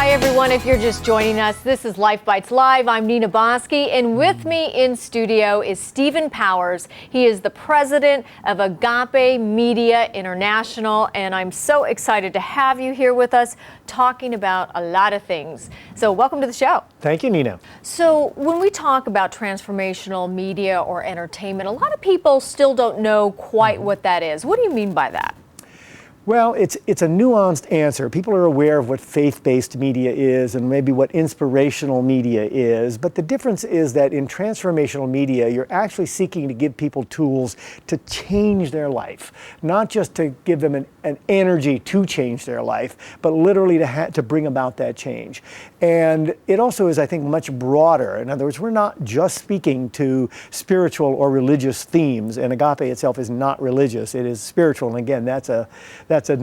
Hi everyone, if you're just joining us, this is Life Bites Live. I'm Nina Bosky, and with me in studio is Stephen Powers. He is the president of Agape Media International, and I'm so excited to have you here with us talking about a lot of things. So welcome to the show. Thank you, Nina. So when we talk about transformational media or entertainment, a lot of people still don't know quite what that is. What do you mean by that? Well, it's a nuanced answer. People are aware of what faith-based media is and maybe what inspirational media is, but the difference is that in transformational media, you're actually seeking to give people tools to change their life, not just to give them an energy to change their life, but literally to bring about that change. And it also is, I think, much broader. In other words, we're not just speaking to spiritual or religious themes, and Agape itself is not religious, it is spiritual, and again, that's a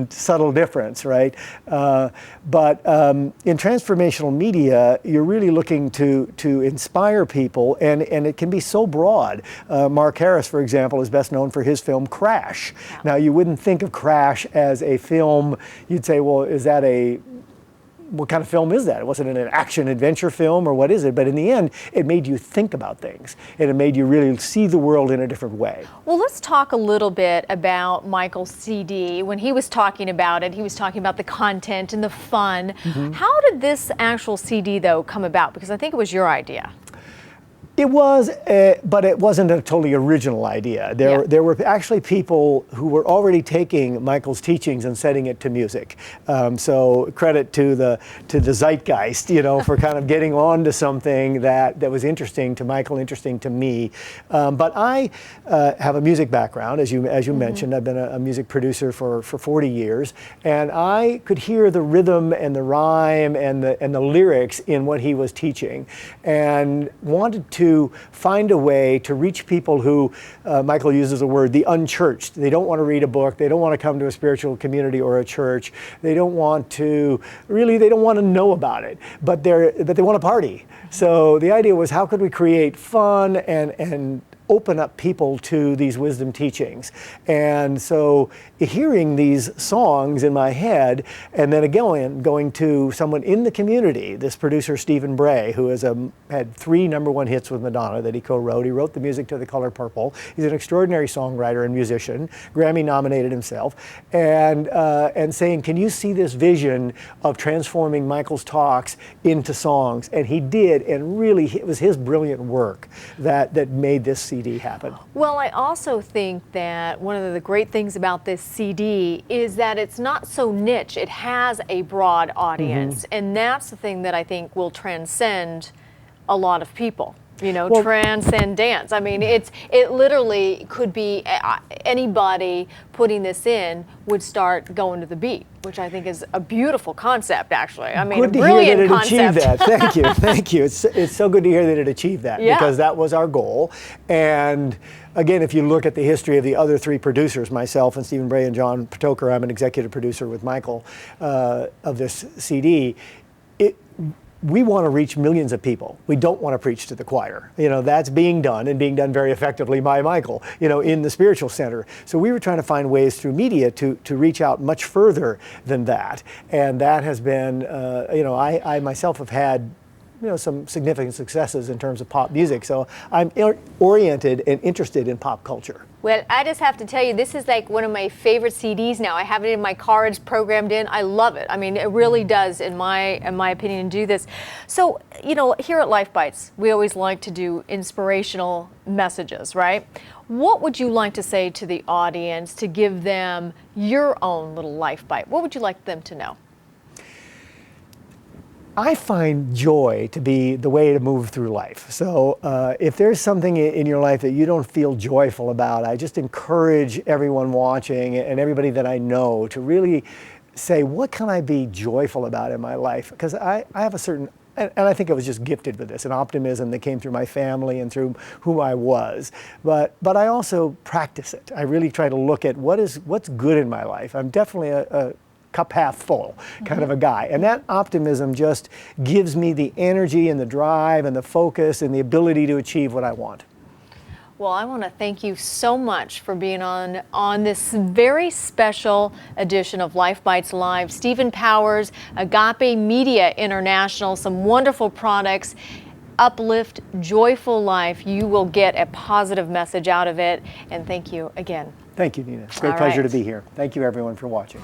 subtle difference, right? But in transformational media, you're really looking to inspire people, and it can be so broad. Mark Harris, for example, is best known for his film Crash. Wow. Now, you wouldn't think of Crash as a film, you'd say, well, what kind of film is that? Was it an action-adventure film, or what is it? But in the end, it made you think about things, and it made you really see the world in a different way. Well, let's talk a little bit about Michael's CD. When he was talking about it, he was talking about the content and the fun. Mm-hmm. How did this actual CD, though, come about? Because I think it was your idea. It was, but it wasn't a totally original idea. There were actually people who were already taking Michael's teachings and setting it to music. So credit to the zeitgeist, for kind of getting on to something that was interesting to Michael, interesting to me. But I have a music background, as you mm-hmm. mentioned. I've been a music producer for 40 years, and I could hear the rhythm and the rhyme and the lyrics in what he was teaching, and wanted to find a way to reach people who, Michael uses the word, the unchurched. They don't want to read a book. They don't want to come to a spiritual community or a church. They don't want to know about it, but they want to party. So the idea was, how could we create fun and open up people to these wisdom teachings? And so hearing these songs in my head, and then again going to someone in the community, this producer Stephen Bray, who had 3 #1 hits with Madonna that he co-wrote. He wrote the music to The Color Purple. He's an extraordinary songwriter and musician, Grammy nominated himself, and saying, can you see this vision of transforming Michael's talks into songs? And he did, and really it was his brilliant work that made this CD happen. Well, I also think that one of the great things about this CD is that it's not so niche. It has a broad audience, mm-hmm. and that's the thing that I think will transcend a lot of people. Transcendence. I mean, it literally could be anybody putting this in would start going to the beat, which I think is a beautiful concept, actually. I mean, good to hear that it achieved that. Thank you, thank you. It's so good to hear that it achieved that, because that was our goal. And again, if you look at the history of the other 3 producers, myself and Stephen Bray and John Patoker, I'm an executive producer with Michael of this CD. We want to reach millions of people. We don't want to preach to the choir. That's being done, and being done very effectively by Michael, in the spiritual center. So we were trying to find ways through media to reach out much further than that. And that has been, I myself have had some significant successes in terms of pop music. So I'm oriented and interested in pop culture. Well, I just have to tell you, this is like one of my favorite CDs now. I have it in my car, it's programmed in. I love it. I mean, it really does, in my opinion, do this. So, here at Life Bites, we always like to do inspirational messages, right? What would you like to say to the audience to give them your own little life bite? What would you like them to know? I find joy to be the way to move through life. So if there's something in your life that you don't feel joyful about, I just encourage everyone watching and everybody that I know to really say, what can I be joyful about in my life? Because I have a certain, and I think I was just gifted with this, an optimism that came through my family and through who I was. But I also practice it. I really try to look at what's good in my life. I'm definitely a cup half full kind of a guy. And that optimism just gives me the energy and the drive and the focus and the ability to achieve what I want. Well, I want to thank you so much for being on this very special edition of Life Bites Live. Stephen Powers, Agape Media International, some wonderful products. Uplift, joyful life. You will get a positive message out of it. And thank you again. Thank you, Nina. It's a great All pleasure to right. be here. Thank you, everyone, for watching.